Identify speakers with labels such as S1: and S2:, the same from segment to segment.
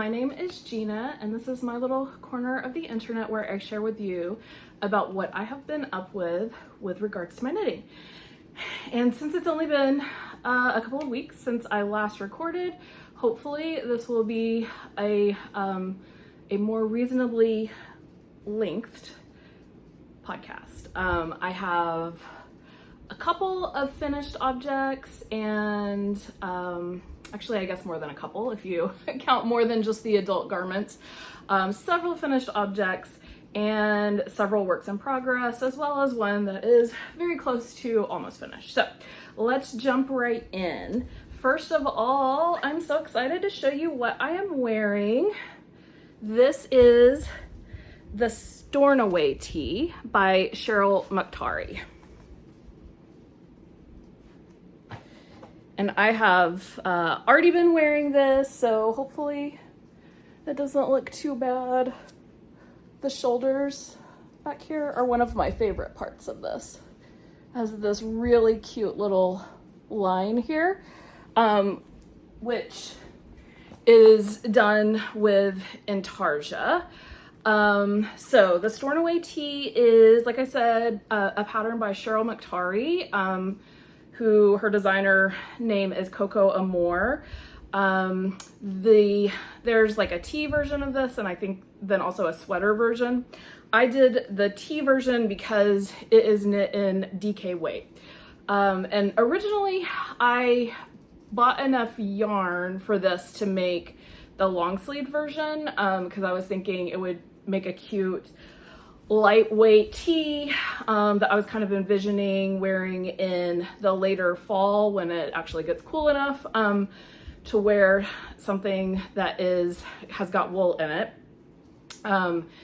S1: my name is Gina, and this is my little corner of the internet where I share with you about what I have been up with regards to my knitting. And since it's only been a couple of weeks since I last recorded, hopefully this will be a more reasonably lengthed podcast. I have a couple of finished objects and actually I guess more than a couple if you count more than just the adult garments, several finished objects and several works in progress, as well as one that is very close to almost finished. So let's jump right in. First of all, I'm so excited to show you what I am wearing. This is the Stornoway Tee by Cheryl Mokhtari. And I have already been wearing this, so hopefully it doesn't look too bad. The shoulders back here are one of my favorite parts of this. It has this really cute little line here, which is done with intarsia. So the Stornoway Tee is, like I said, a pattern by Cheryl Mokhtari, who her designer name is Coco Amour. There's like a tee version of this, and I think then also a sweater version. I did the tee version because it is knit in DK weight. And originally I bought enough yarn for this to make the long sleeve version, because I was thinking it would make a cute lightweight tee that I was kind of envisioning wearing in the later fall when it actually gets cool enough to wear something that has got wool in it,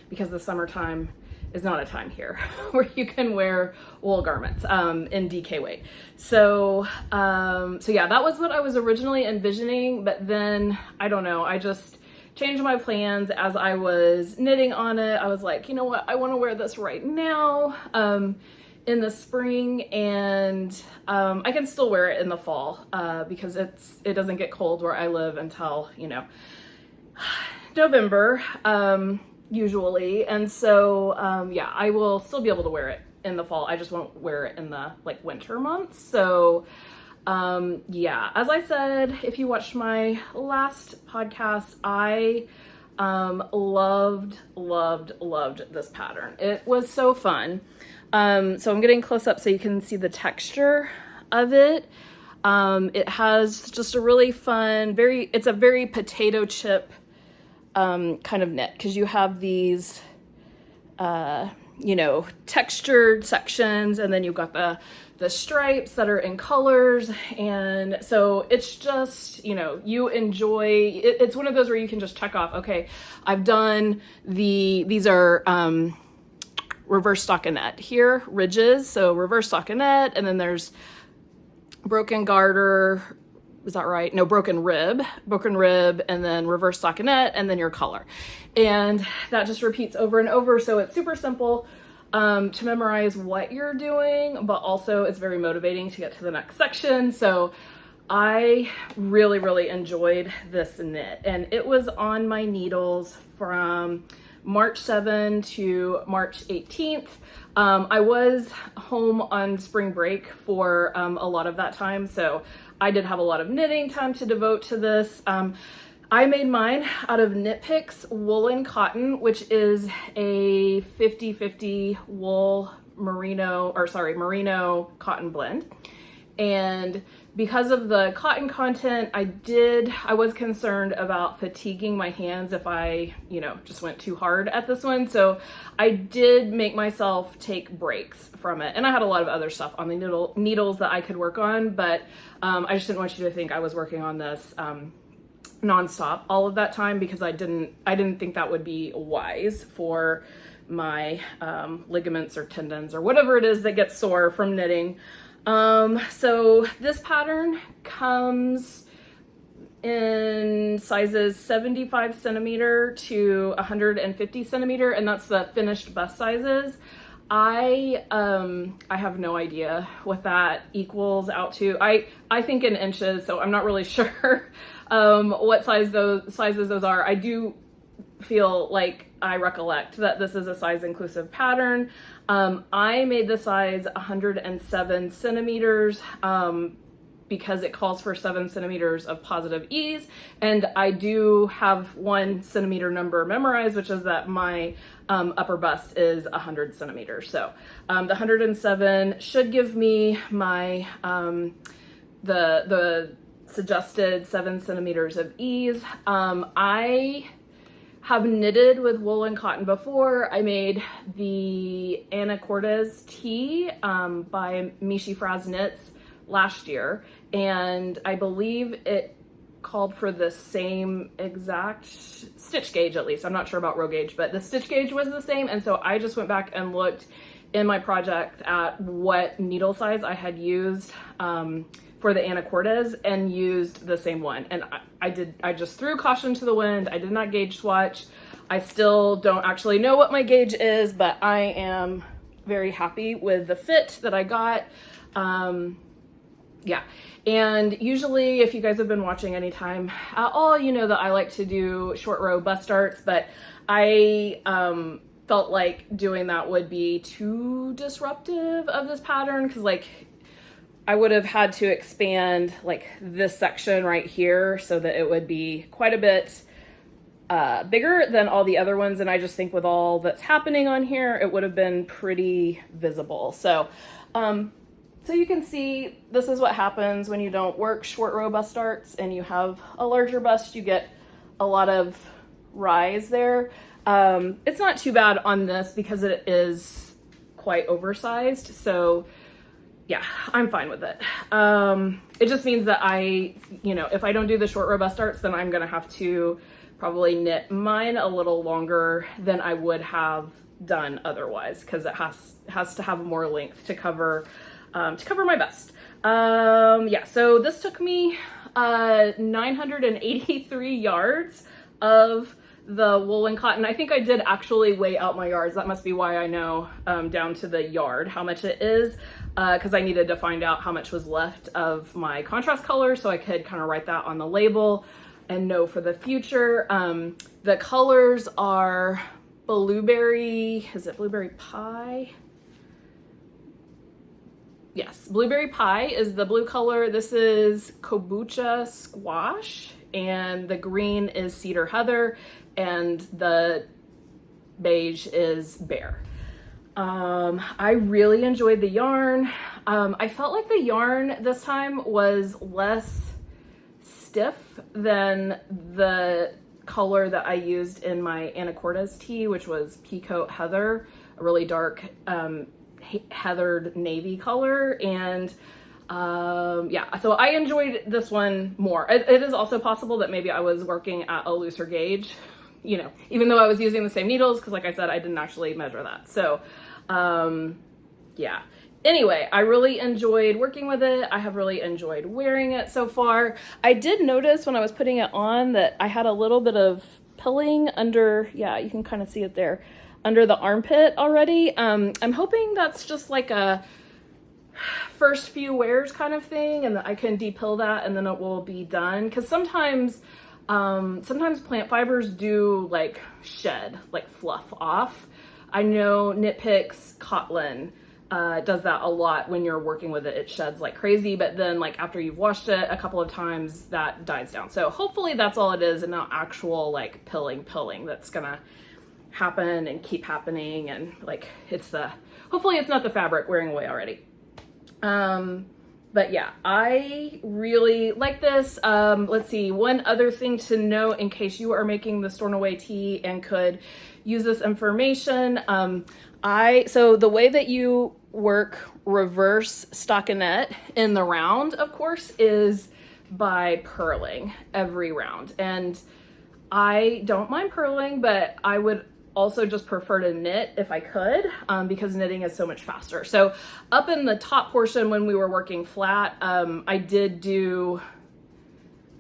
S1: because the summertime is not a time here where you can wear wool garments in DK weight. So yeah, that was what I was originally envisioning, but then I don't know, I just changed my plans as I was knitting on it. I was like, you know what, I want to wear this right now in the spring, and I can still wear it in the fall because it doesn't get cold where I live until, you know, November usually. And so yeah, I will still be able to wear it in the fall. I just won't wear it in the like winter months. So yeah, as I said, if you watched my last podcast, I loved this pattern. It was so fun. So I'm getting close up so you can see the texture of it. It has just a really fun, it's a very potato chip kind of knit, because you have these you know, textured sections, and then you've got the stripes that are in colors, and so it's just, you know, you enjoy it. It's one of those where you can just check off, okay, I've done these are reverse stockinette here, ridges, so reverse stockinette, and then there's broken garter, is that right? No, broken rib, and then reverse stockinette, and then your color. And that just repeats over and over. So it's super simple to memorize what you're doing, but also it's very motivating to get to the next section. So I really enjoyed this knit, and it was on my needles from March 7 to March 18th. I was home on spring break for a lot of that time, so I did have a lot of knitting time to devote to this. I made mine out of Knit Picks Woolen Cotton, which is a 50-50 wool merino cotton blend. And because of the cotton content, I was concerned about fatiguing my hands if I, you know, just went too hard at this one. So I did make myself take breaks from it. And I had a lot of other stuff on the needles that I could work on, but I just didn't want you to think I was working on this nonstop all of that time, because I didn't think that would be wise for my ligaments or tendons or whatever it is that gets sore from knitting. So this pattern comes in sizes 75 centimeter to 150 centimeter, and that's the finished bust sizes. I have no idea what that equals out to. I think in inches, so I'm not really sure what sizes those are. I do feel like I recollect that this is a size inclusive pattern. I made the size 107 centimeters because it calls for 7 centimeters of positive ease, and I do have 1 centimeter number memorized, which is that my upper bust is 100 centimeters. So the 107 should give me my the suggested 7 centimeters of ease. I have knitted with woolen cotton before. I made the Anacortes tee by Mishi Fraz Knits last year, and I believe it called for the same exact stitch gauge, at least. I'm not sure about row gauge, but the stitch gauge was the same, and so I just went back and looked in my project at what needle size I had used for the Anacortes and used the same one. And I just threw caution to the wind. I did not gauge swatch. I still don't actually know what my gauge is, but I am very happy with the fit that I got. Yeah, and usually if you guys have been watching anytime at all, you know that I like to do short row bust darts, but I felt like doing that would be too disruptive of this pattern, because like I would have had to expand like this section right here so that it would be quite a bit bigger than all the other ones, and I just think with all that's happening on here, it would have been pretty visible. So so you can see this is what happens when you don't work short row bust darts and you have a larger bust. You get a lot of rise there. It's not too bad on this because it is quite oversized. So yeah, I'm fine with it. It just means that if I don't do the short row bust darts, then I'm gonna have to probably knit mine a little longer than I would have done otherwise, because it has to have more length to cover my bust. Yeah, so this took me 983 yards of the woolen cotton. I think I did actually weigh out my yards. That must be why I know down to the yard how much it is, because I needed to find out how much was left of my contrast color so I could kind of write that on the label and know for the future. The colors are blueberry, is it blueberry pie? Yes, blueberry pie is the blue color. This is Kobucha Squash, and the green is Cedar Heather, and the beige is Bear. I really enjoyed the yarn. I felt like the yarn this time was less stiff than the color that I used in my Anacortes tee, which was Peacoat Heather, a really dark heathered navy color. And yeah, so I enjoyed this one more. It is also possible that maybe I was working at a looser gauge, even though I was using the same needles, because like I said, I didn't actually measure that. So yeah, anyway, I really enjoyed working with it. I have really enjoyed wearing it so far. I did notice when I was putting it on that I had a little bit of pilling under, yeah, you can kind of see it there, under the armpit already. I'm hoping that's just like a first few wears kind of thing, and that I can depill that and then it will be done. Because sometimes plant fibers do like shed, like fluff off. I know Knit Picks Cotton does that a lot. When you're working with it, it sheds like crazy, but then like after you've washed it a couple of times, that dies down. So hopefully that's all it is, and not actual like pilling that's gonna happen and keep happening, and like hopefully it's not the fabric wearing away already. But yeah, I really like this. Let's see, one other thing to know in case you are making the Stornoway Tee and could use this information. So the way that you work reverse stockinette in the round, of course, is by purling every round. And I don't mind purling, but I would also just prefer to knit if I could, because knitting is so much faster. So up in the top portion when we were working flat, I did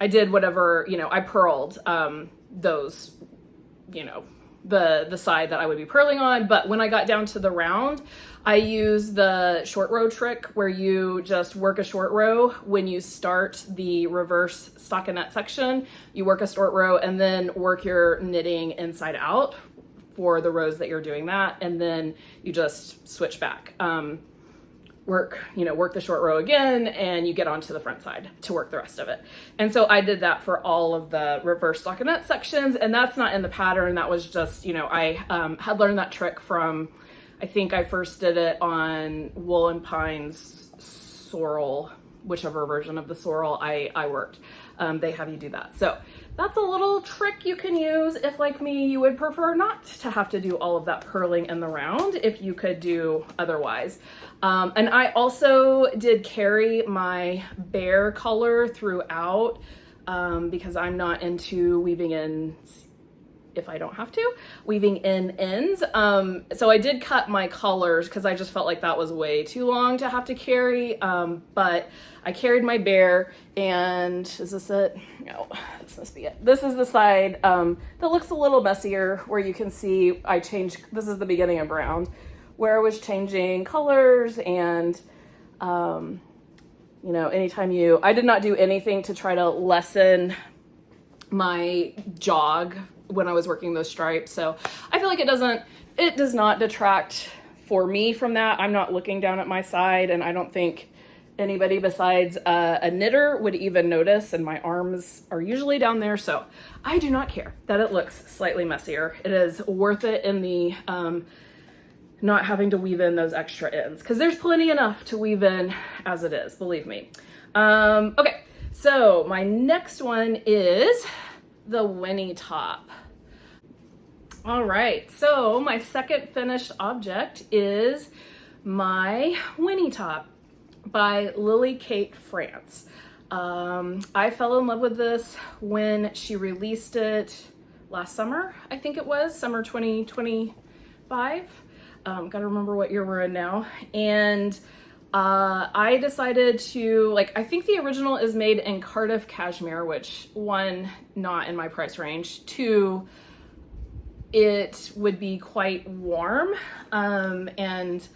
S1: whatever, I purled those, the side that I would be purling on. But when I got down to the round, I use the short row trick where you just work a short row when you start the reverse stockinette section. You work a short row and then work your knitting inside out for the rows that you're doing that, and then you just switch back. Work the short row again, and you get onto the front side to work the rest of it. And so I did that for all of the reverse stockinette sections, and that's not in the pattern. That was just, I had learned that trick from, I think I first did it on Woolen Pine's sorrel, whichever version of the sorrel I worked. They have you do that. So that's a little trick you can use if, like me, you would prefer not to have to do all of that purling in the round, if you could do otherwise. And I also did carry my bear color throughout because I'm not into weaving in, if I don't have to, weaving in ends. So I did cut my colors because I just felt like that was way too long to have to carry. But I carried my bear, and is this it? No, this must be it. This is the side that looks a little messier, where you can see I changed, this is the beginning of round, where I was changing colors. And anytime I did not do anything to try to lessen my jog when I was working those stripes. So I feel like it does not detract for me from that. I'm not looking down at my side, and I don't think anybody besides a knitter would even notice, and my arms are usually down there, so I do not care that it looks slightly messier. It is worth it in the not having to weave in those extra ends, because there's plenty enough to weave in as it is, believe me. Okay, so my next one is the Winnie top. All right, so my second finished object is my Winnie top by Lily Kate France. I fell in love with this when she released it last summer. I think it was summer 2025. Gotta remember what year we're in now. And I decided to, I think the original is made in Cardiff cashmere, which, one, not in my price range, two, it would be quite warm, and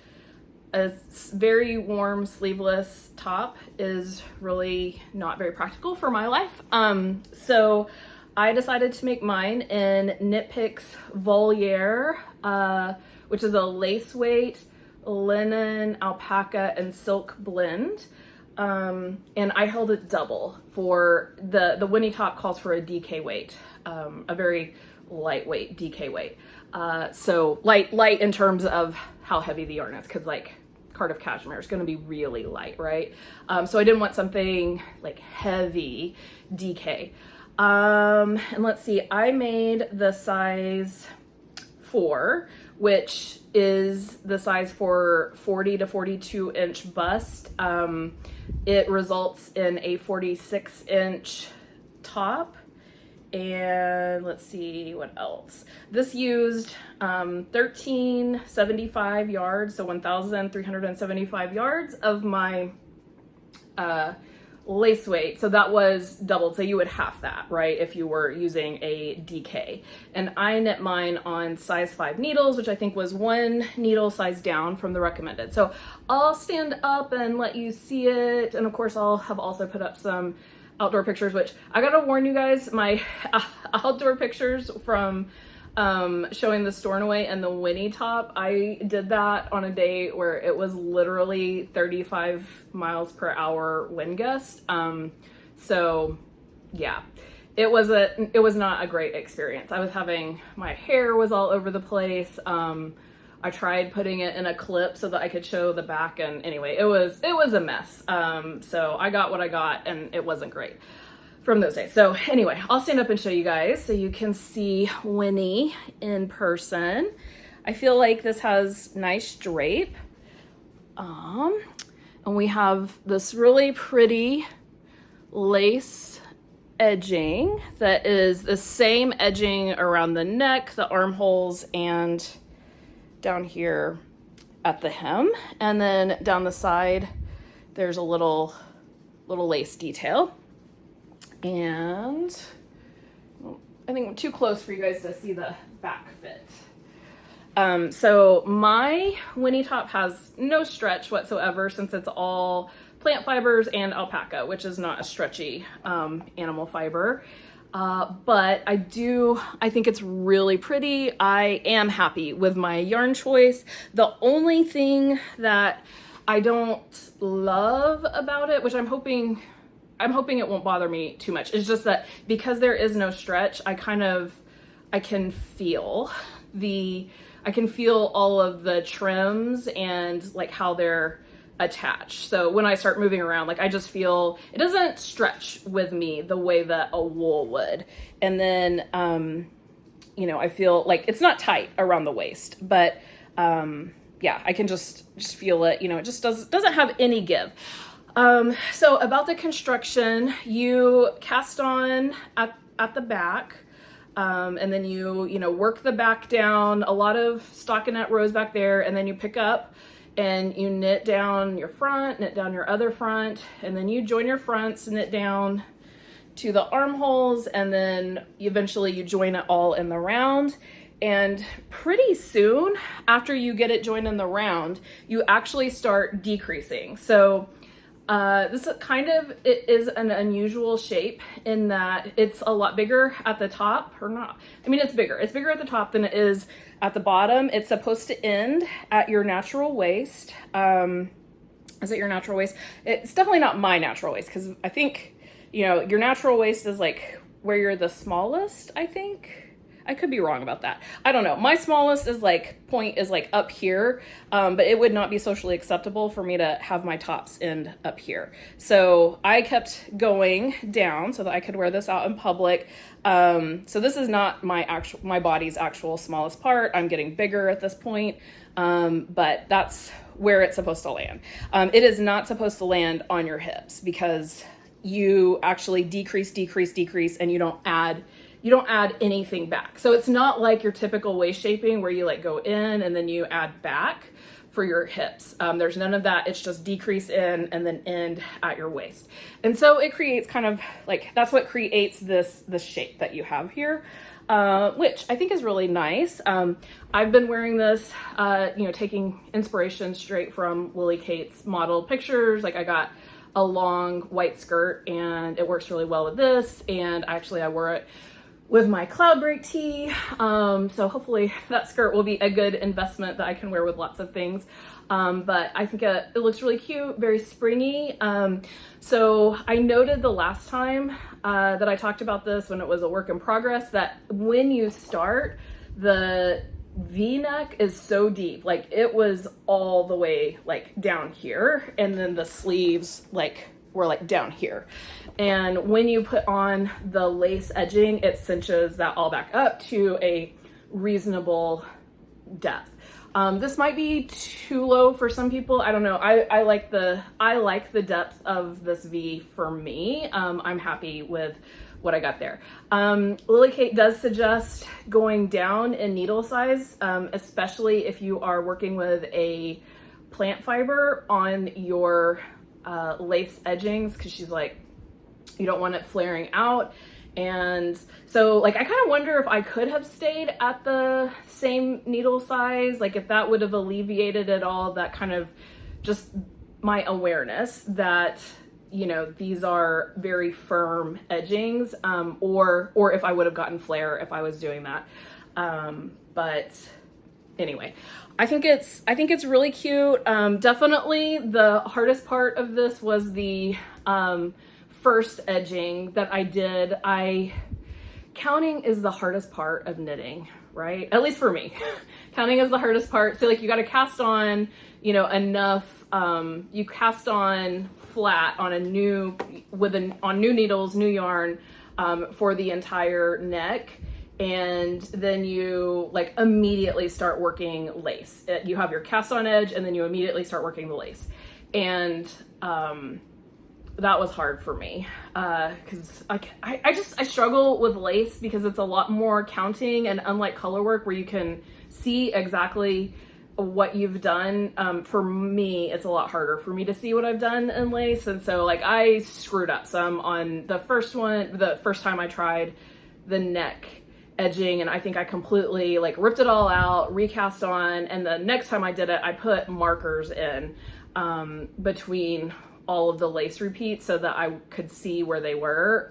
S1: a very warm sleeveless top is really not very practical for my life. So I decided to make mine in Knit Picks Voliere, which is a lace weight, linen, alpaca, and silk blend. And I held it double for the Winnie top calls for a DK weight, a very lightweight DK weight. So light in terms of how heavy the yarn is, because Cardiff cashmere is going to be really light, right? So I didn't want something heavy DK. And let's see, I made the size 4, which is the size for 40 to 42 inch bust. It results in a 46 inch top. And let's see what else. This used 1375 yards, so 1,375 yards of my lace weight. So that was doubled. So you would half that, right, if you were using a DK. And I knit mine on size 5 needles, which I think was 1 needle size down from the recommended. So I'll stand up and let you see it. And of course, I'll have also put up some outdoor pictures, which I gotta warn you guys, my outdoor pictures from showing the Stornoway and the Winnie top, I did that on a day where it was literally 35 miles per hour wind gust. So yeah, it was not a great experience. My hair was all over the place. I tried putting it in a clip so that I could show the back, and anyway, it was a mess. So I got what I got, and it wasn't great from those days. So anyway, I'll stand up and show you guys so you can see Winnie in person. I feel like this has nice drape. And we have this really pretty lace edging that is the same edging around the neck, the armholes, and down here at the hem. And then down the side, there's a little lace detail. And I think too close for you guys to see the back fit. So my Winnie top has no stretch whatsoever since it's all plant fibers and alpaca, which is not a stretchy animal fiber. But I think it's really pretty. I am happy with my yarn choice. The only thing that I don't love about it, which I'm hoping it won't bother me too much, is just that because there is no stretch, I can feel all of the trims and like how they're attached. So when I start moving around, like I just feel it doesn't stretch with me the way that a wool would. And then, I feel like it's not tight around the waist, but, yeah, I can just feel it, it just doesn't have any give. So about the construction, you cast on at the back, and then you work the back down, a lot of stockinette rows back there, and then you pick up and you knit down your front, knit down your other front, and then you join your fronts, knit down to the armholes, and then eventually you join it all in the round. And pretty soon after you get it joined in the round, you actually start decreasing. So this it is an unusual shape in that it's a lot bigger at the top, or not. I mean, it's bigger at the top than it is at the bottom. It's supposed to end at your natural waist. Is it your natural waist? It's definitely not my natural waist, because I think, your natural waist is like where you're the smallest, I think. I could be wrong about that. I don't know. My smallest point is like up here, but it would not be socially acceptable for me to have my tops end up here. So I kept going down so that I could wear this out in public. So this is not my body's actual smallest part. I'm getting bigger at this point, but that's where it's supposed to land. It is not supposed to land on your hips, because you actually decrease, and you don't add anything back. So it's not like your typical waist shaping where you go in and then you add back for your hips. There's none of that. It's just decrease in and then end at your waist. And so it creates that's what creates this shape that you have here, which I think is really nice. I've been wearing this, taking inspiration straight from Lily Kate's model pictures. I got a long white skirt and it works really well with this. And actually I wore it with my Cloudbreak tee. So hopefully that skirt will be a good investment that I can wear with lots of things. But I think it looks really cute, very springy. So I noted the last time that I talked about this when it was a work in progress, that when you start, the V-neck is so deep. It was all the way down here, and then the sleeves were down here. And when you put on the lace edging, it cinches that all back up to a reasonable depth. This might be too low for some people. I don't know. I like the depth of this V for me. I'm happy with what I got there. Lily Kate does suggest going down in needle size, especially if you are working with a plant fiber on your lace edgings, because she's you don't want it flaring out. And so I kind of wonder if I could have stayed at the same needle size, if that would have alleviated at all that kind of just my awareness that these are very firm edgings, or if I would have gotten flare if I was doing that. But anyway, I think it's really cute. Definitely the hardest part of this was the first edging that I did. Counting is the hardest part of knitting, right? At least for me. Counting is the hardest part. So you got to cast on, enough. You cast on flat on new needles, new yarn, for the entire neck. And then you immediately start working lace. You have your cast on edge, and then you immediately start working the lace. And that was hard for me, because I struggle with lace because it's a lot more counting, and unlike color work where you can see exactly what you've done, for me it's a lot harder for me to see what I've done in lace. And so I screwed up some on the first time I tried the neck edging, and I think I completely like ripped it all out, recast on, and the next time I did it, I put markers in between all of the lace repeats so that I could see where they were.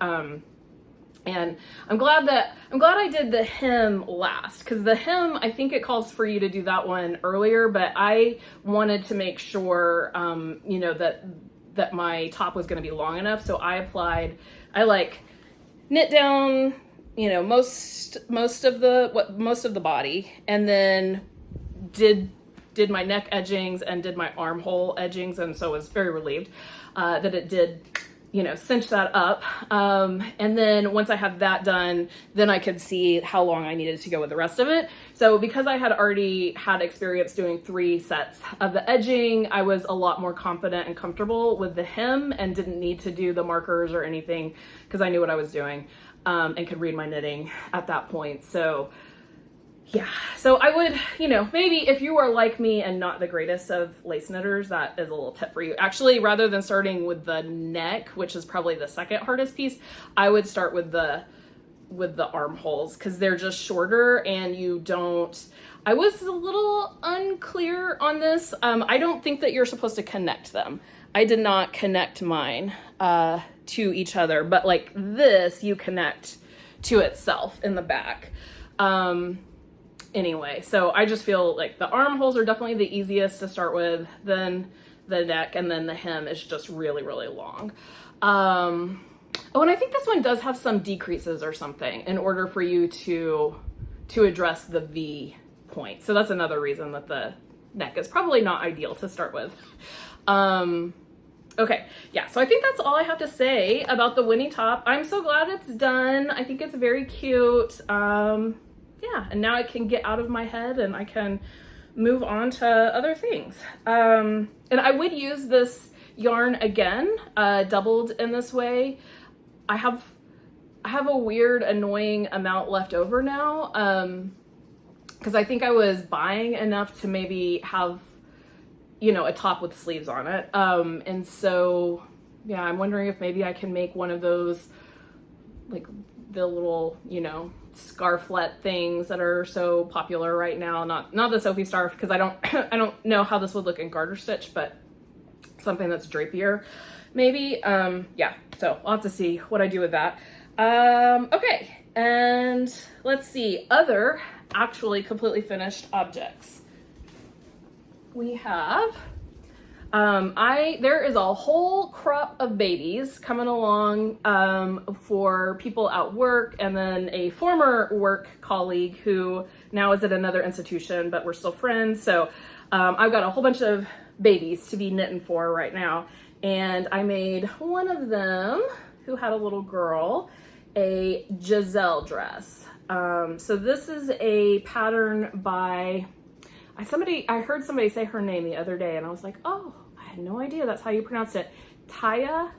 S1: And I'm glad I did the hem last, because the hem, I think it calls for you to do that one earlier, but I wanted to make sure, you know, that my top was going to be long enough. So I like knit down, you know, most of the body, and then did my neck edgings and did my armhole edgings, and so was very relieved that it did, you know, cinch that up. And then once I had that done, then I could see how long I needed to go with the rest of it. So because I had already had experience doing 3 sets of the edging, I was a lot more confident and comfortable with the hem and didn't need to do the markers or anything because I knew what I was doing and could read my knitting at that point. So yeah, so I would, you know, maybe if you are like me and not the greatest of lace knitters, that is a little tip for you. Actually, rather than starting with the neck, which is probably the second hardest piece, I would start with the armholes, because they're just shorter and you don't, I was a little unclear on this. I don't think that you're supposed to connect them. I did not connect mine to each other, but like this, you connect to itself in the back. Anyway, so I just feel like the armholes are definitely the easiest to start with, then the neck, and then the hem is just really, really long. Oh, and I think this one does have some decreases or something in order for you to address the V point. So that's another reason that the neck is probably not ideal to start with. Okay, yeah, so I think that's all I have to say about the Winnie top. I'm so glad it's done. I think it's very cute. Yeah, and now I can get out of my head and I can move on to other things. And I would use this yarn again, doubled in this way. I have a weird, annoying amount left over now, because I think I was buying enough to maybe have, you know, a top with sleeves on it. And so, yeah, I'm wondering if maybe I can make one of those, like the little, you know, scarflet things that are so popular right now. Not the Sophie scarf, because I don't know how this would look in garter stitch, but something that's drapier maybe. Yeah, so I'll have to see what I do with that. Okay, and let's see, other actually completely finished objects. We have there is a whole crop of babies coming along for people at work, and then a former work colleague who now is at another institution, but we're still friends. So I've got a whole bunch of babies to be knitting for right now. And I made one of them, who had a little girl, a Giselle dress. So this is a pattern by, I heard somebody say her name the other day, and I was like, oh, I had no idea that's how you pronounced it. Taya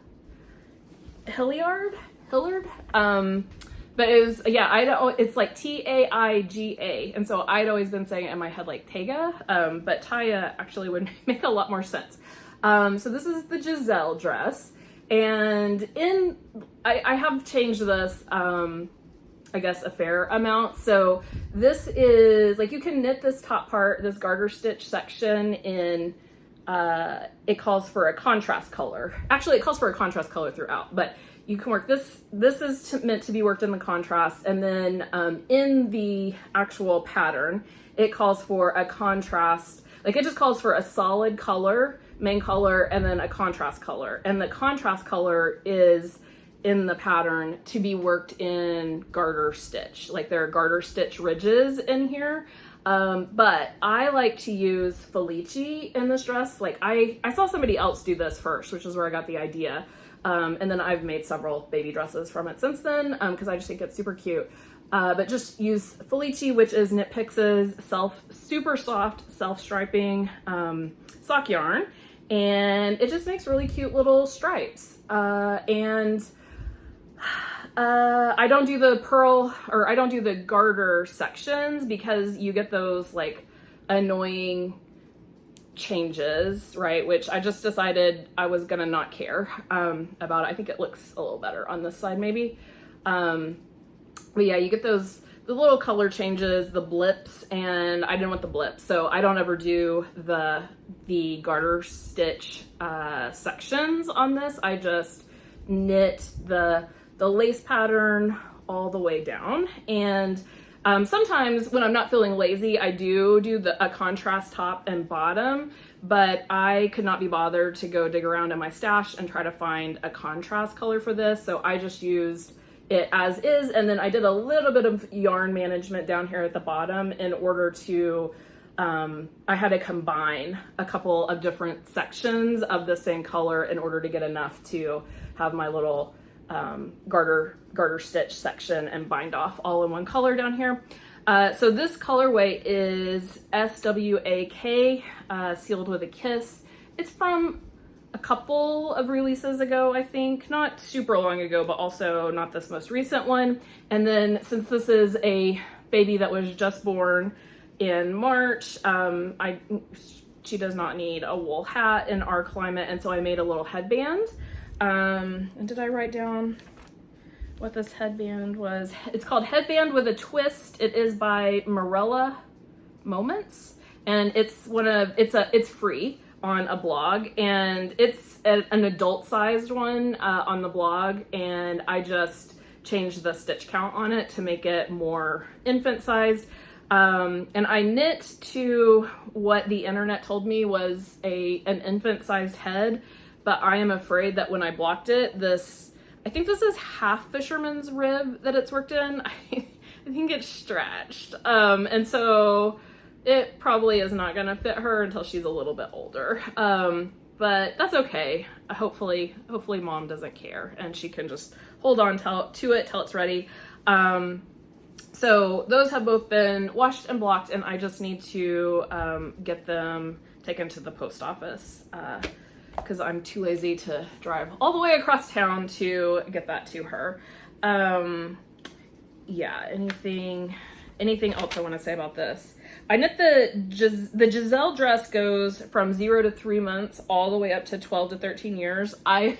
S1: Hilliard? But it was, yeah, it's like Taiga. And so I'd always been saying it in my head like Taiga, but Taya actually would make a lot more sense. So this is the Giselle dress. And I have changed this, I guess, a fair amount. So this is, like, you can knit this top part, this garter stitch section in, it calls for a contrast color. Actually, it calls for a contrast color throughout, but you can work this. This is meant to be worked in the contrast. And then in the actual pattern, it calls for a contrast, like it just calls for a solid color, main color, and then a contrast color. And the contrast color is in the pattern to be worked in garter stitch. Like there are garter stitch ridges in here. But I like to use Felici in this dress. Like I saw somebody else do this first, which is where I got the idea. And then I've made several baby dresses from it since then, because I just think it's super cute. But just use Felici, which is Knit Pix's super soft self-striping sock yarn. And it just makes really cute little stripes. And I don't do the purl, or I don't do the garter sections because you get those like annoying changes, right? Which I just decided I was gonna not care about it. I think it looks a little better on this side maybe. But yeah, you get the little color changes, the blips, and I didn't want the blips, so I don't ever do the garter stitch sections on this. I just knit the lace pattern all the way down. And sometimes when I'm not feeling lazy, I do a contrast top and bottom, but I could not be bothered to go dig around in my stash and try to find a contrast color for this, so I just used it as is, and then I did a little bit of yarn management down here at the bottom in order to I had to combine a couple of different sections of the same color in order to get enough to have my little garter stitch section and bind off all in one color down here. So this colorway is SWAK, sealed with a kiss. It's from a couple of releases ago, I think, not super long ago, but also not this most recent one. And then since this is a baby that was just born in March, she does not need a wool hat in our climate, and so I made a little headband. And did I write down what this headband was? It's called Headband with a Twist. It is by Morella Moments, and it's free on a blog, and it's an adult-sized one on the blog, and I just changed the stitch count on it to make it more infant-sized. And I knit to what the internet told me was an infant-sized head, but I am afraid that when I blocked it, I think this is half fisherman's rib that it's worked in. I think it's stretched, and so it probably is not gonna fit her until she's a little bit older. But that's okay. Hopefully mom doesn't care and she can just hold on to it till it's ready. So those have both been washed and blocked, and I just need to get them taken to the post office because I'm too lazy to drive all the way across town to get that to her. Yeah, anything else I want to say about this? I knit the Giselle dress goes from 0 to 3 months all the way up to 12 to 13 years. I've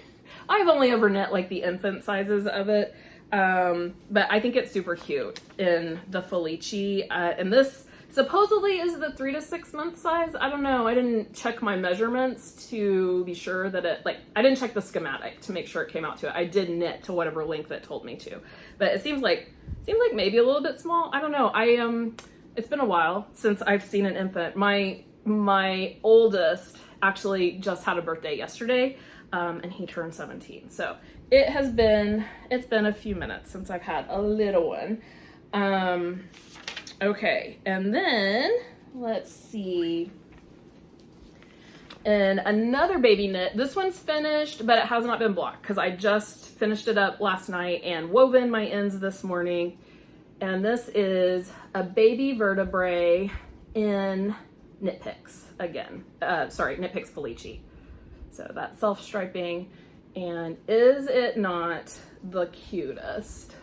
S1: only ever knit like the infant sizes of it, but I think it's super cute in the Felici, and this supposedly is the 3 to 6 month size. I don't know. I didn't check my measurements to be sure that I didn't check the schematic to make sure it came out to it. I did knit to whatever length it told me to, but it seems like maybe a little bit small. I don't know. It's been a while since I've seen an infant. My oldest actually just had a birthday yesterday, and he turned 17. So it's been a few minutes since I've had a little one. Okay, and then let's see. And another baby knit. This one's finished, but it has not been blocked because I just finished it up last night and woven my ends this morning. And this is a baby vertebrae in Knit Picks again. Knit Picks Felici. So that's self-striping. And is it not the cutest?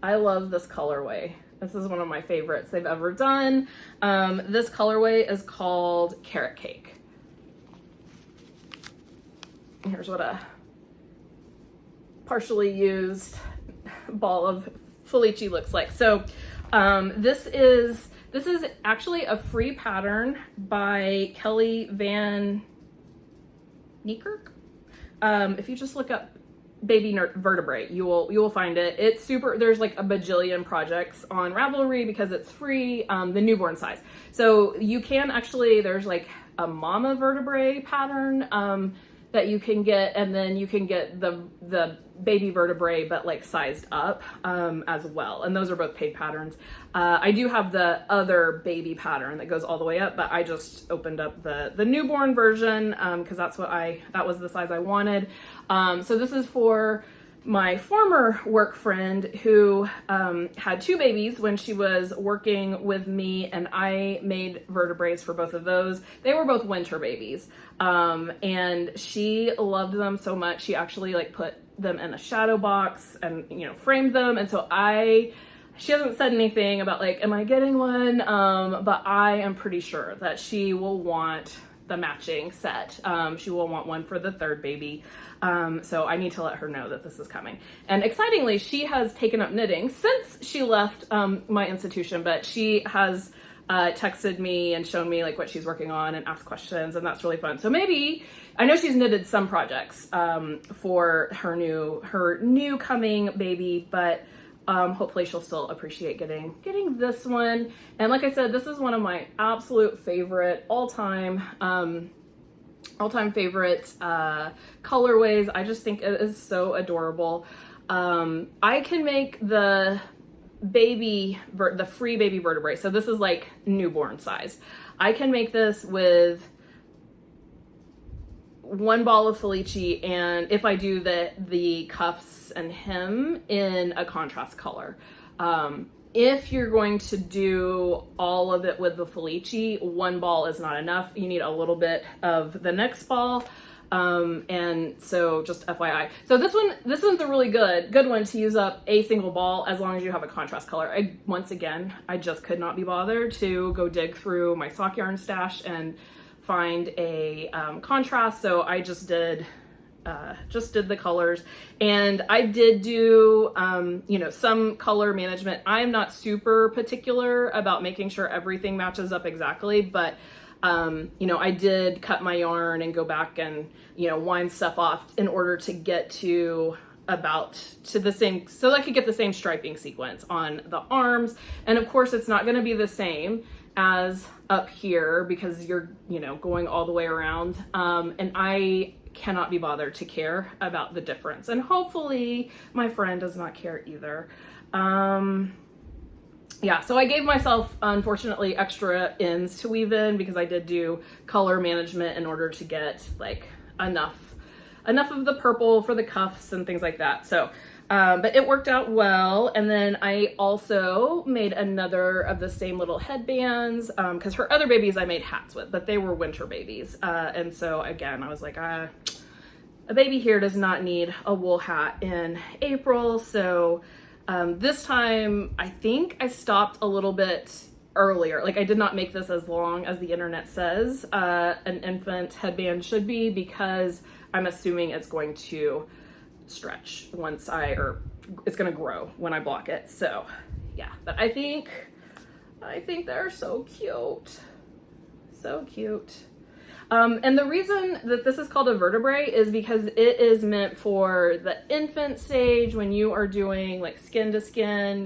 S1: I love this colorway. This is one of my favorites they've ever done. This colorway is called Carrot Cake. Here's what a partially used ball of Felici looks like. So this is actually a free pattern by Kelly Van Niekerk. If you just look up baby vertebrae, you will find it. It's super. There's like a bajillion projects on Ravelry because it's free, the newborn size. So you can actually, there's like a mama vertebrae pattern that you can get, and then you can get the baby vertebrae but like sized up as well, and those are both paid patterns. I do have the other baby pattern that goes all the way up, but I just opened up the newborn version because that was the size I wanted. So this is for my former work friend who had 2 babies when she was working with me, and I made vertebrae for both of those. They were both winter babies, and she loved them so much she actually like put them in a shadow box and framed them. And so she hasn't said anything about like, am I getting one? But I am pretty sure that she will want the matching set. She will want one for the third baby. So I need to let her know that this is coming. And excitingly, she has taken up knitting since she left my institution, but she has texted me and shown me like what she's working on and asked questions, and that's really fun. So maybe, I know she's knitted some projects for her new coming baby, but hopefully she'll still appreciate getting this one. And like I said, this is one of my absolute favorite all-time favorite colorways. I just think it is so adorable. I can make the free baby vertebrae. So this is like newborn size. I can make this with one ball of Felici, and if I do the cuffs and hem in a contrast color. If you're going to do all of it with the Felici, one ball is not enough. You need a little bit of the next ball. And so just FYI. So this one's a really good one to use up a single ball as long as you have a contrast color. Once again, I just could not be bothered to go dig through my sock yarn stash and find a contrast. So I just did the colors, and I did do, some color management. I'm not super particular about making sure everything matches up exactly, but I did cut my yarn and go back and, wind stuff off in order to get to the same, so I could get the same striping sequence on the arms. And of course it's not going to be the same as up here because you're, going all the way around. And I cannot be bothered to care about the difference. And hopefully my friend does not care either. Yeah, so I gave myself, unfortunately, extra ends to weave in because I did do color management in order to get like enough of the purple for the cuffs and things like that. So, but it worked out well. And then I also made another of the same little headbands because her other babies I made hats with, but they were winter babies. And so again, I was like, a baby here does not need a wool hat in April. So this time, I think I stopped a little bit earlier. Like I did not make this as long as the internet says an infant headband should be because I'm assuming it's going to stretch it's going to grow when I block it. So yeah, but I think they're so cute. So cute. And the reason that this is called a vertebrae is because it is meant for the infant stage when you are doing like skin to skin,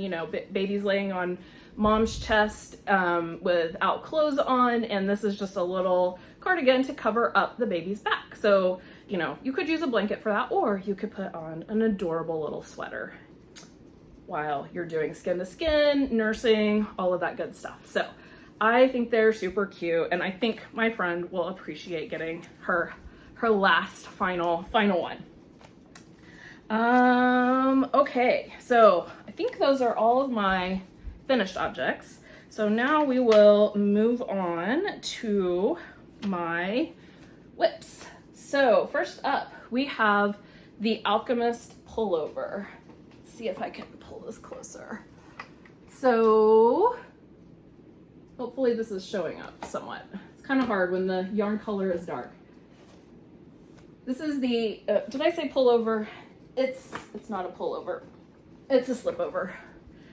S1: babies laying on mom's chest without clothes on. And this is just a little cardigan to cover up the baby's back. So, you could use a blanket for that, or you could put on an adorable little sweater while you're doing skin to skin, nursing, all of that good stuff. So I think they're super cute, and I think my friend will appreciate getting her last final one. Okay, so I think those are all of my finished objects. So now we will move on to my whips. So first up, we have the Alchemist pullover. Let's see if I can pull this closer. So hopefully this is showing up somewhat. It's kind of hard when the yarn color is dark. This is the, did I say pullover? It's not a pullover. It's a slipover.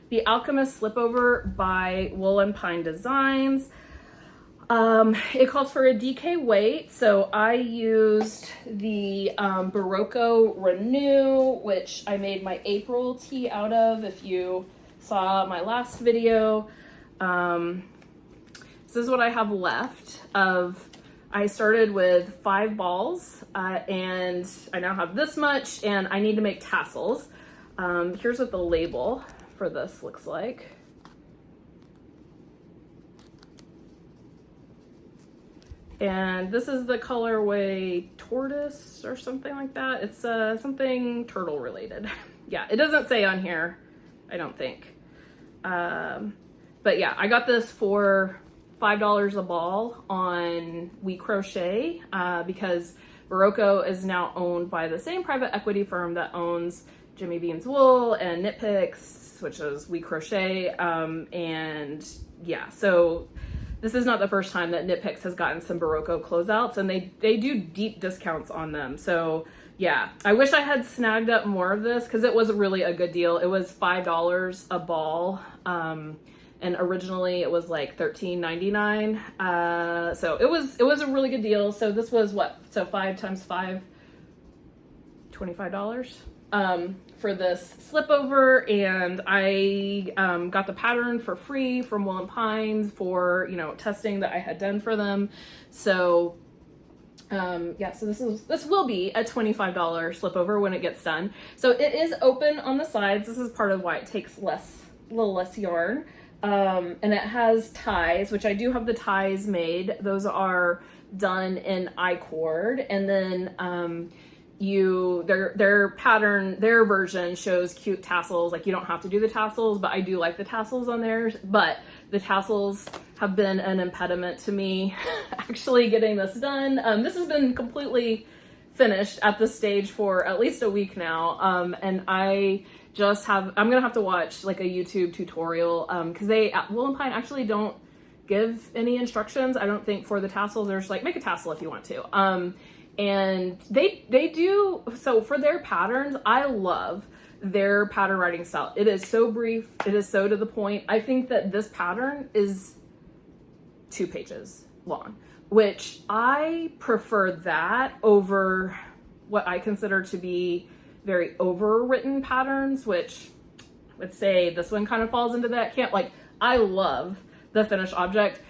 S1: The Alchemist Slipover by Woolen Pine Designs. It calls for a DK weight, so I used the Berroco Renew, which I made my April tee out of, if you saw my last video. This is what I have left of, I started with 5 balls, and I now have this much, and I need to make tassels. Here's what the label for this looks like. And this is the colorway Tortoise or something like that. It's something turtle related. Yeah, it doesn't say on here, I don't think. But yeah, I got this for $5 a ball on We Crochet because Berroco is now owned by the same private equity firm that owns Jimmy Bean's Wool and Knit Picks, which is We Crochet. And yeah, so this is not the first time that Knit Picks has gotten some Berroco closeouts, and they do deep discounts on them. So yeah, I wish I had snagged up more of this because it was really a good deal. It was $5 a ball. And originally it was like $13.99. So it was a really good deal. So this was what? So 5 times 5, $25 for this Slipover. And I got the pattern for free from Woolen Pines for, you know, testing that I had done for them. So yeah, so this will be a $25 Slipover when it gets done. So it is open on the sides. This is part of why it takes a little less yarn. And it has ties, which I do have the ties made. Those are done in I-cord, and then their pattern, their version shows cute tassels. Like, you don't have to do the tassels, but I do like the tassels on theirs. But the tassels have been an impediment to me actually getting this done. This has been completely finished at this stage for at least a week now, and I'm gonna have to watch like a YouTube tutorial, because they at Woolen Pine actually don't give any instructions, I don't think, for the tassels. They're just like, make a tassel if you want to, and they do. So for their patterns, I love their pattern writing style. It is so brief, it is so to the point. I think that this pattern is 2 pages long, which I prefer that over what I consider to be very overwritten patterns, which I would say this one kind of falls into that camp. Like, I love the finished object.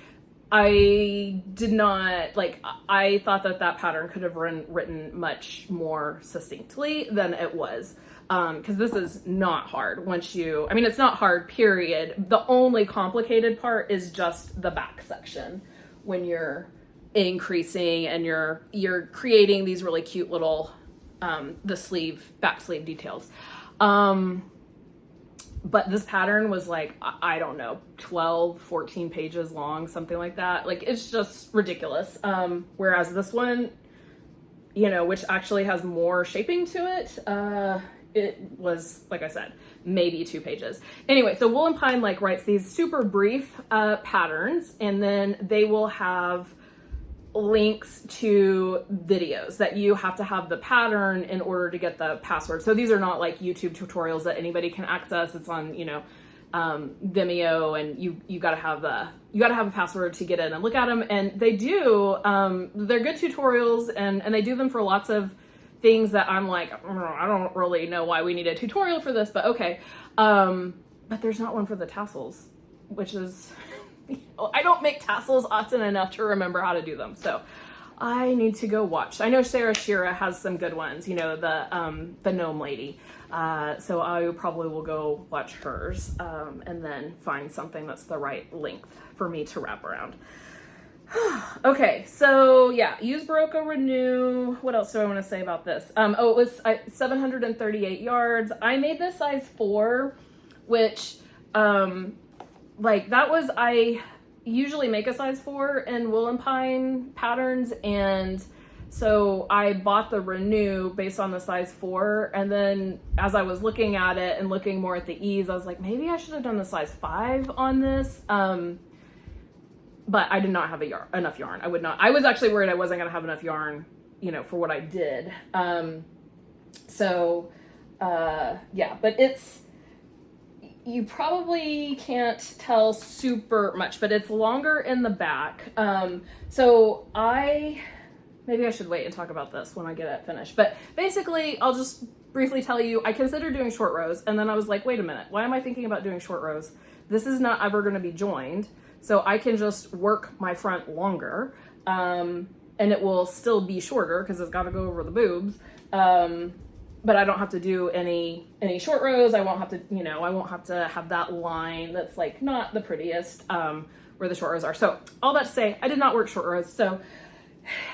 S1: I did not, like, I thought that pattern could have written much more succinctly than it was. Because this is not hard once you, I mean, it's not hard, period. The only complicated part is just the back section when you're increasing and you're creating these really cute little the back sleeve details. But this pattern was like, I don't know, 12, 14 pages long, something like that. Like, it's just ridiculous. Whereas this one, you know, which actually has more shaping to it, it was, like I said, maybe 2 pages. Anyway, so Woolen Pine like writes these super brief patterns, and then they will have links to videos that you have to have the pattern in order to get the password. So these are not like YouTube tutorials that anybody can access. It's on, you know, Vimeo, and you gotta have a password to get in and look at them. And they do, they're good tutorials, and they do them for lots of things that I'm like, I don't really know why we need a tutorial for this, but okay. But there's not one for the tassels, which is, I don't make tassels often enough to remember how to do them. So I need to go watch. I know Sarah Shira has some good ones, you know, the gnome lady. So I probably will go watch hers, and then find something that's the right length for me to wrap around. Okay, so yeah, use Berroco Renew. What else do I want to say about this? Oh, it was 738 yards. I made this size 4, which, like, that was, I usually make a size 4 in Woolen Pine patterns, and so I bought the Renew based on the size 4, and then as I was looking at it and looking more at the ease, I was like, maybe I should have done the size 5 on this. But I did not have enough yarn. I was actually worried I wasn't gonna have enough yarn, you know, for what I did. Yeah, but you probably can't tell super much, but it's longer in the back. So maybe I should wait and talk about this when I get it finished. But basically, I'll just briefly tell you, I considered doing short rows, and then I was like, wait a minute, why am I thinking about doing short rows? This is not ever gonna be joined. So I can just work my front longer, and it will still be shorter because it's got to go over the boobs. But I don't have to do any short rows. I won't have to, you know, I won't have to have that line that's like not the prettiest, where the short rows are. So all that to say, I did not work short rows. So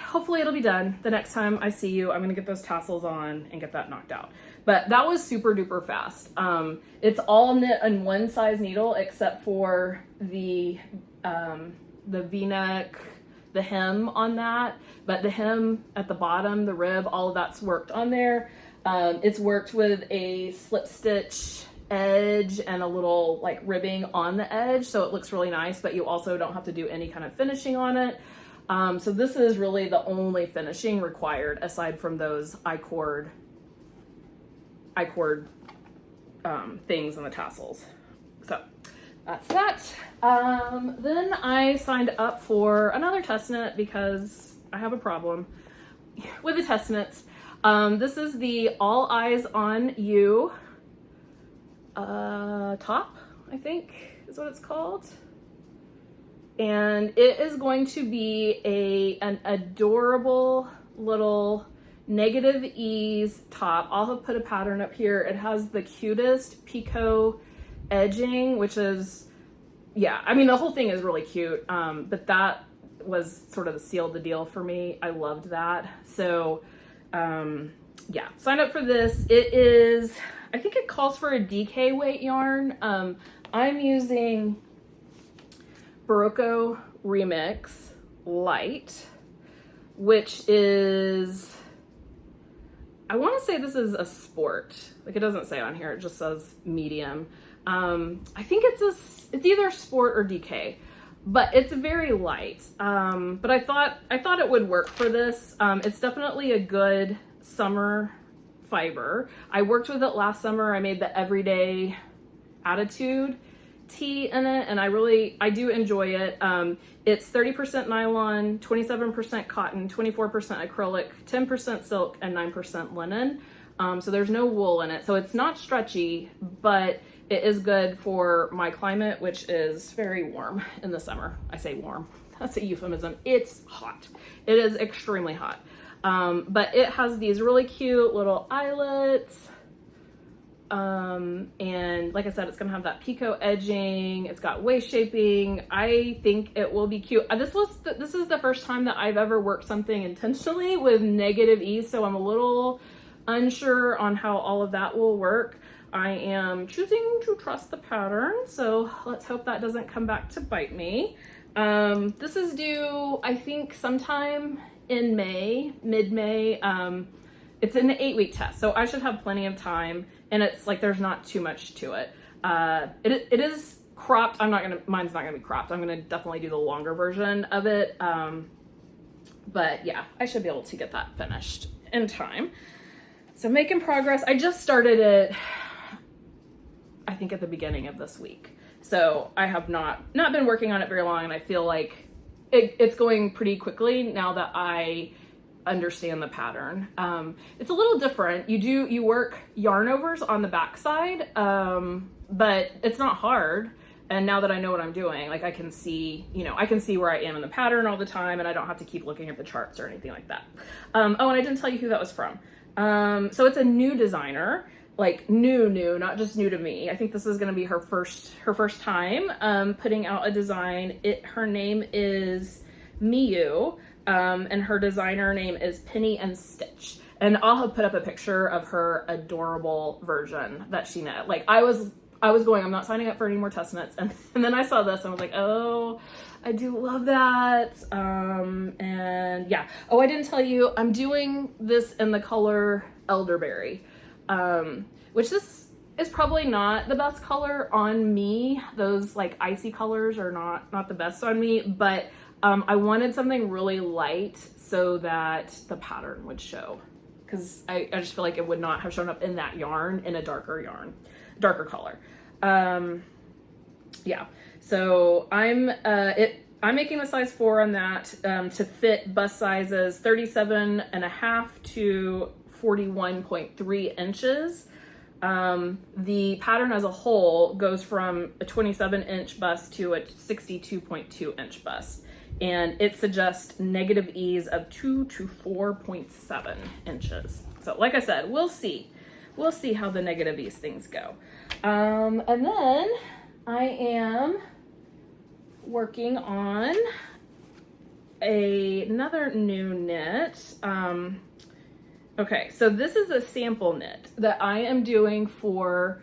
S1: hopefully it'll be done. The next time I see you, I'm going to get those tassels on and get that knocked out. But that was super duper fast. It's all knit on one size needle except for the V-neck, the hem on that. But the hem at the bottom, the rib, all of that's worked on there. It's worked with a slip stitch edge and a little like ribbing on the edge, so it looks really nice, but you also don't have to do any kind of finishing on it. So this is really the only finishing required aside from those I-cord things on the tassels. So that's that. Then I signed up for another test knit because I have a problem with the test knits. This is the All Eyes on You top, I think is what it's called. And it is going to be an adorable little negative ease top. I'll have put a pattern up here. It has the cutest picot edging, which is, yeah, I mean, the whole thing is really cute. But that was sort of sealed the deal for me. I loved that. So, yeah, sign up for this. It is, I think it calls for a DK weight yarn. I'm using Berroco Remix Light, which is, I want to say this is a sport. Like, it doesn't say on here, it just says medium. I think it's either sport or DK, but it's very light. But I thought it would work for this. It's definitely a good summer fiber. I worked with it last summer. I made the Everyday Attitude tee in it, and I do enjoy it. It's 30% nylon, 27% cotton, 24% acrylic, 10% silk, and 9% linen. So there's no wool in it, so it's not stretchy, but it is good for my climate, which is very warm in the summer. I say warm, that's a euphemism. It's hot. It is extremely hot. But it has these really cute little eyelets. And like I said, it's gonna have that picot edging. It's got waist shaping. I think it will be cute. This is the first time that I've ever worked something intentionally with negative ease, so I'm a little unsure on how all of that will work. I am choosing to trust the pattern, so let's hope that doesn't come back to bite me. This is due, I think, sometime in May, mid-May. It's an 8-week test, so I should have plenty of time, and it's like there's not too much to it. It is cropped. Mine's not gonna be cropped. I'm gonna definitely do the longer version of it. But yeah, I should be able to get that finished in time. So making progress. I just started it, I think, at the beginning of this week. So I have not been working on it very long, and I feel like it's going pretty quickly now that I understand the pattern. It's a little different. You work yarn overs on the back side, but it's not hard. And now that I know what I'm doing, like I can see where I am in the pattern all the time, and I don't have to keep looking at the charts or anything like that. Oh, and I didn't tell you who that was from. So it's a new designer, like new, not just new to me. I think this is going to be her first time putting out a design. Her name is Miyu. And her designer name is Penny and Stitch. And I'll have put up a picture of her adorable version that she knit. Like I was going, I'm not signing up for any more test knits. And then I saw this and I was like, oh, I do love that. And yeah. Oh, I didn't tell you, I'm doing this in the color Elderberry, which this is probably not the best color on me. Those like icy colors are not the best on me, but I wanted something really light so that the pattern would show, because I just feel like it would not have shown up in that yarn in a darker color. Yeah, so I'm making the size 4 on that to fit bust sizes 37.5 to 41.3 inches. The pattern as a whole goes from a 27-inch bust to a 62.2 inch bust. And it suggests negative ease of 2 to 4.7 inches. So like I said, we'll see how the negative ease things go. And then I am working on another new knit. Okay, so this is a sample knit that I am doing for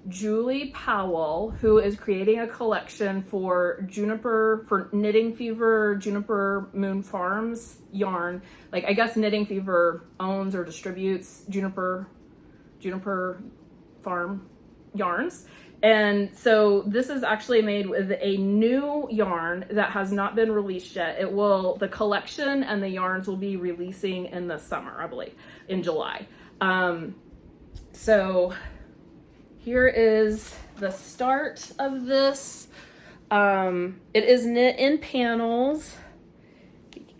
S1: Julie Powell, who is creating a collection for Juniper, for Knitting Fever, Juniper Moon Farms yarn. Like, I guess Knitting Fever owns or distributes Juniper Farm yarns. And so this is actually made with a new yarn that has not been released yet. The collection and the yarns will be releasing in the summer, I believe, in July. So here is the start of this. It is knit in panels.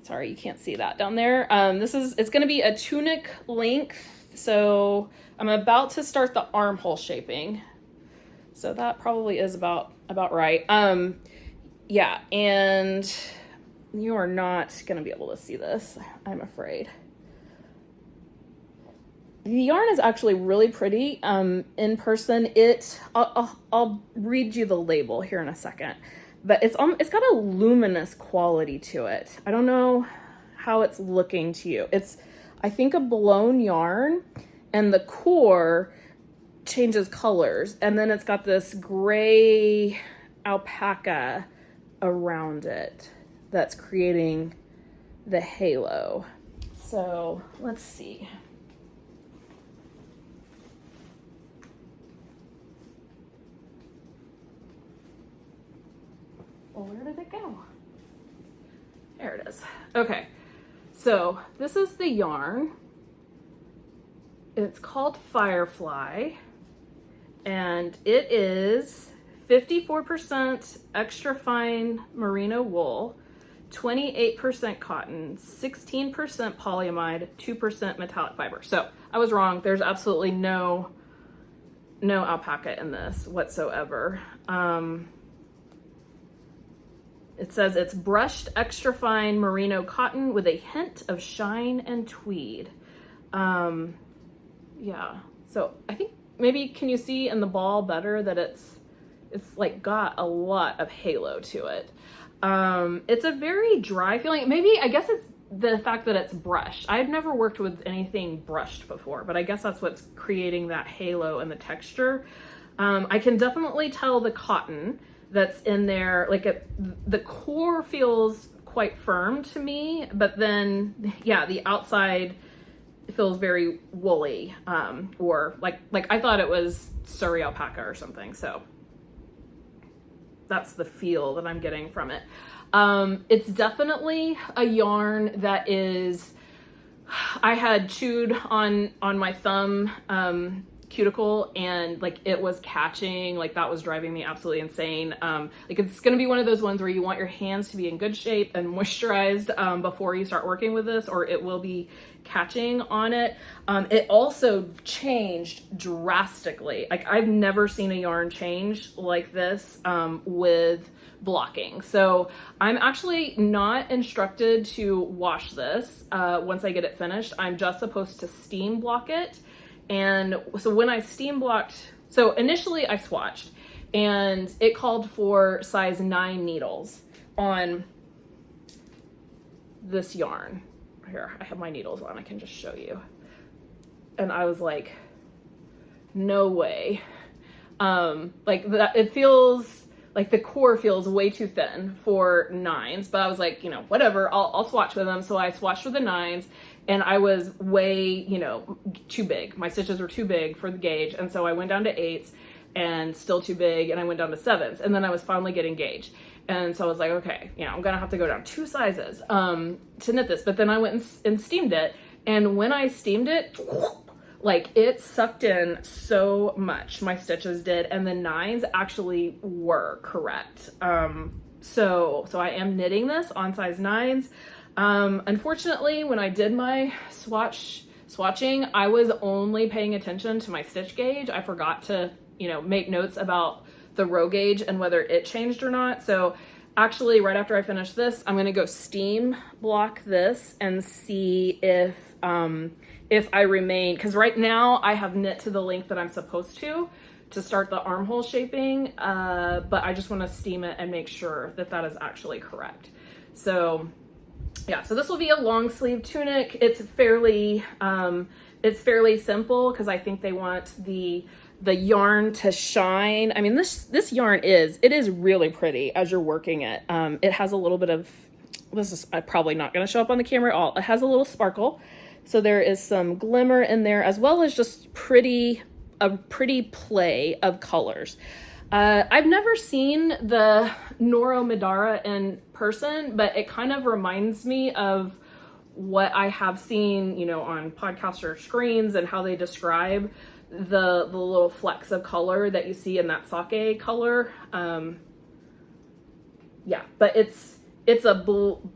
S1: Sorry, you can't see that down there. It's gonna be a tunic length. So I'm about to start the armhole shaping. So that probably is about right. Yeah, and you are not gonna be able to see this, I'm afraid. The yarn is actually really pretty in person. I'll read you the label here in a second, but it's got a luminous quality to it. I don't know how it's looking to you. It's, I think, a blown yarn, and the core changes colors, and then it's got this gray alpaca around it that's creating the halo. So let's see. Well, where did it go? There it is. Okay, so this is the yarn. It's called Firefly, and it is 54% extra fine merino wool, 28% cotton, 16% polyamide, 2% metallic fiber. So I was wrong. There's absolutely no alpaca in this whatsoever. It says it's brushed extra fine merino cotton with a hint of shine and tweed. Yeah, so I think maybe, can you see in the ball better that it's like got a lot of halo to it. It's a very dry feeling. Maybe, I guess it's the fact that it's brushed. I've never worked with anything brushed before, but I guess that's what's creating that halo and the texture. I can definitely tell the cotton that's in there, like the core feels quite firm to me, but then, yeah, the outside feels very woolly, or like I thought it was Surrey alpaca or something. So that's the feel that I'm getting from it. It's definitely a yarn that is, I had chewed on my thumb cuticle, and like it was catching, like that was driving me absolutely insane. Like it's gonna be one of those ones where you want your hands to be in good shape and moisturized before you start working with this, or it will be catching on it. It also changed drastically. Like I've never seen a yarn change like this with blocking. So I'm actually not instructed to wash this once I get it finished. I'm just supposed to steam block it. And so when I steam blocked, so initially I swatched, and it called for size 9 needles on this yarn. Here, I have my needles on, I can just show you. And I was like, no way. Like that, it feels like the core feels way too thin for 9s, but I was like, you know, whatever, I'll swatch with them. So I swatched with the 9s, and I was way, you know, too big. My stitches were too big for the gauge. And so I went down to 8s and still too big. And I went down to 7s, and then I was finally getting gauge. And so I was like, okay, you know, I'm gonna have to go down 2 sizes to knit this. But then I went and steamed it. And when I steamed it, like it sucked in so much, my stitches did. And the 9s actually were correct. So I am knitting this on size 9s. Unfortunately, when I did my swatching, I was only paying attention to my stitch gauge. I forgot to, you know, make notes about the row gauge and whether it changed or not. So actually, right after I finish this, I'm going to go steam block this and see if I remain, because right now I have knit to the length that I'm supposed to start the armhole shaping, but I just want to steam it and make sure that that is actually correct. So yeah, so this will be a long sleeve tunic. It's fairly simple because I think they want the yarn to shine. I mean, this yarn is really pretty as you're working it. It has a little bit of, this is probably not going to show up on the camera at all. It has a little sparkle. So there is some glimmer in there, as well as just pretty a pretty play of colors. I've never seen the Noro Madara in person, but it kind of reminds me of what I have seen, you know, on podcaster screens and how they describe the little flecks of color that you see in that sake color. Yeah, but it's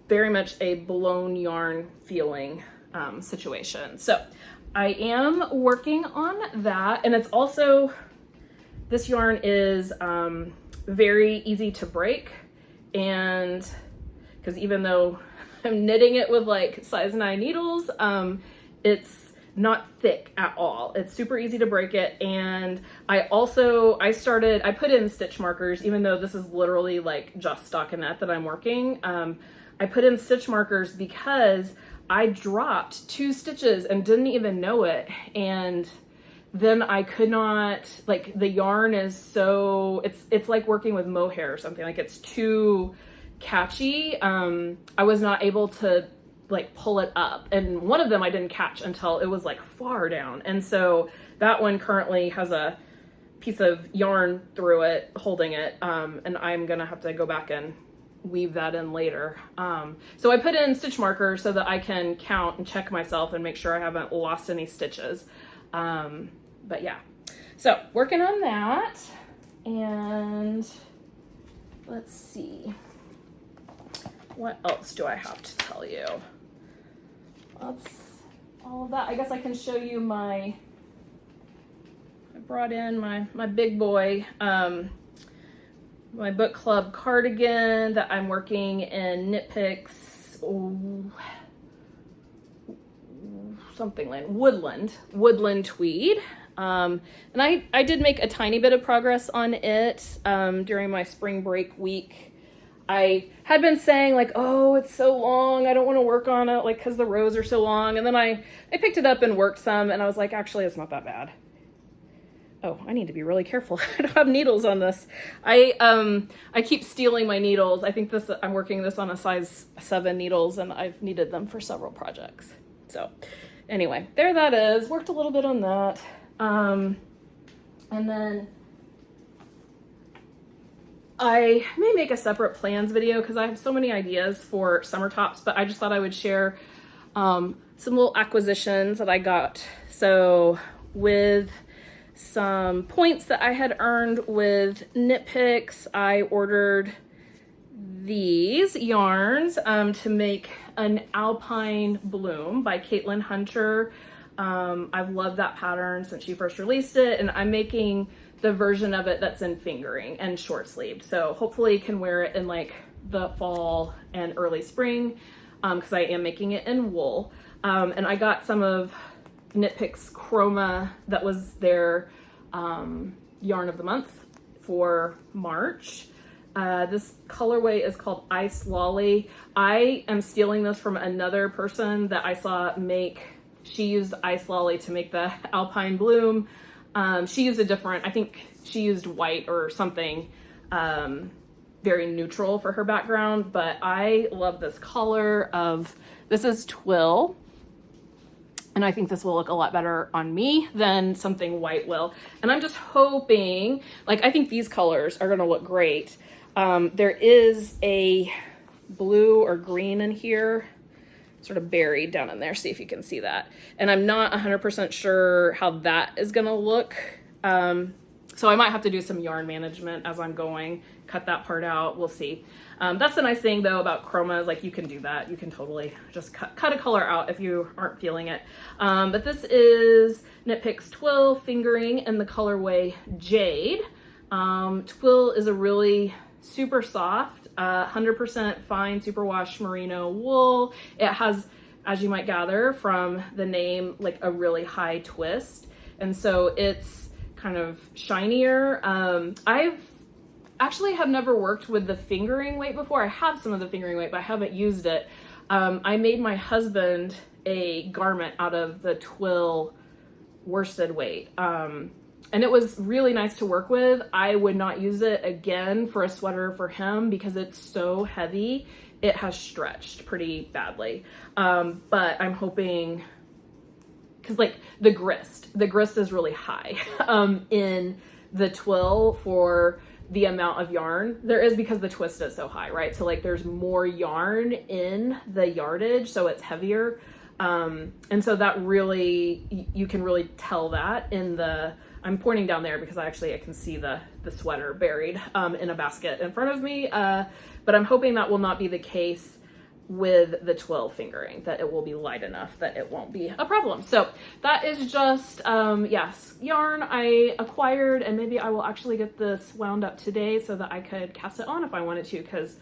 S1: very much a blown yarn feeling situation. So I am working on that, and it's also, this yarn is very easy to break, and because even though I'm knitting it with like size 9 needles, it's not thick at all. It's super easy to break it. And I put in stitch markers, even though this is literally like just stockinette that I'm working. I put in stitch markers because I dropped 2 stitches and didn't even know it. And then I could not, like, the yarn is so, it's like working with mohair or something. Like, it's too catchy. I was not able to like pull it up, and one of them I didn't catch until it was like far down, and so that one currently has a piece of yarn through it holding it, and I'm gonna have to go back and weave that in later. So I put in stitch markers so that I can count and check myself and make sure I haven't lost any stitches. But yeah, so working on that, and let's see, what else do I have to tell you? That's all of that. I guess I can show you I brought in my big boy, my book club cardigan that I'm working in Knit Picks, something like Woodland Tweed. And I did make a tiny bit of progress on it during my spring break week. I had been saying like, oh, it's so long, I don't want to work on it, like, because the rows are so long. And then I picked it up and worked some, and I was like, actually, it's not that bad. Oh, I need to be really careful. I don't have needles on this. I keep stealing my needles. I think I'm working this on a size 7 needles, and I've needed them for several projects. So anyway, there that is. Worked a little bit on that. And then I may make a separate plans video because I have so many ideas for summer tops, but I just thought I would share some little acquisitions that I got. So with some points that I had earned with Knit Picks, I ordered these yarns to make an Alpine Bloom by Caitlin Hunter. I've loved that pattern since she first released it, and I'm making the version of it that's in fingering and short sleeved. So hopefully can wear it in like the fall and early spring, because I am making it in wool. And I got some of Knit Picks Chroma that was their yarn of the month for March. This colorway is called Ice Lolly. I am stealing this from another person that I saw make. She used Ice Lolly to make the Alpine Bloom. She used a different, I think she used white or something very neutral for her background, but I love this color of, this is Twill, and I think this will look a lot better on me than something white will. And I'm just hoping, like, I think these colors are gonna look great. There is a blue or green in here, sort of buried down in there. See if you can see that. And I'm not 100% sure how that is gonna look. So I might have to do some yarn management as I'm going, cut that part out, we'll see. That's the nice thing though about chroma, is like you can do that. You can totally just cut a color out if you aren't feeling it. But this is Knit Picks Twill fingering in the colorway Jade. Twill is a really super soft, 100% fine superwash merino wool. It has, as you might gather from the name, like a really high twist. And so it's kind of shinier. I've actually have never worked with the fingering weight before. I have some of the fingering weight, but I haven't used it. I made my husband a garment out of the Twill worsted weight. And it was really nice to work with. I would not use it again for a sweater for him because it's so heavy. It has stretched pretty badly. But I'm hoping, because like the grist is really high in the twill for the amount of yarn there is, because the twist is so high, right? So like there's more yarn in the yardage, so it's heavier. And so that really, you can really tell that in the, I'm pointing down there because I can see the sweater buried in a basket in front of me. But I'm hoping that will not be the case with the twill fingering, that it will be light enough that it won't be a problem. So that is just, yes, yarn I acquired, and maybe I will actually get this wound up today so that I could cast it on if I wanted to, because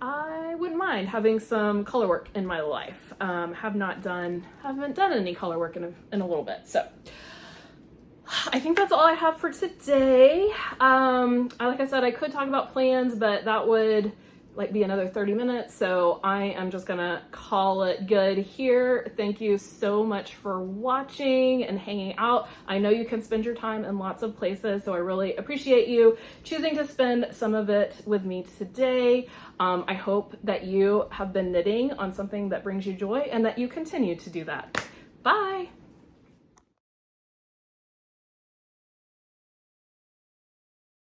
S1: I wouldn't mind having some color work in my life. Haven't done any color work in a little bit. So I think that's all I have for today. Like I said, I could talk about plans, but that would like be another 30 minutes. So I am just gonna call it good here. Thank you so much for watching and hanging out. I know you can spend your time in lots of places, so I really appreciate you choosing to spend some of it with me today. I hope that you have been knitting on something that brings you joy and that you continue to do that. Bye.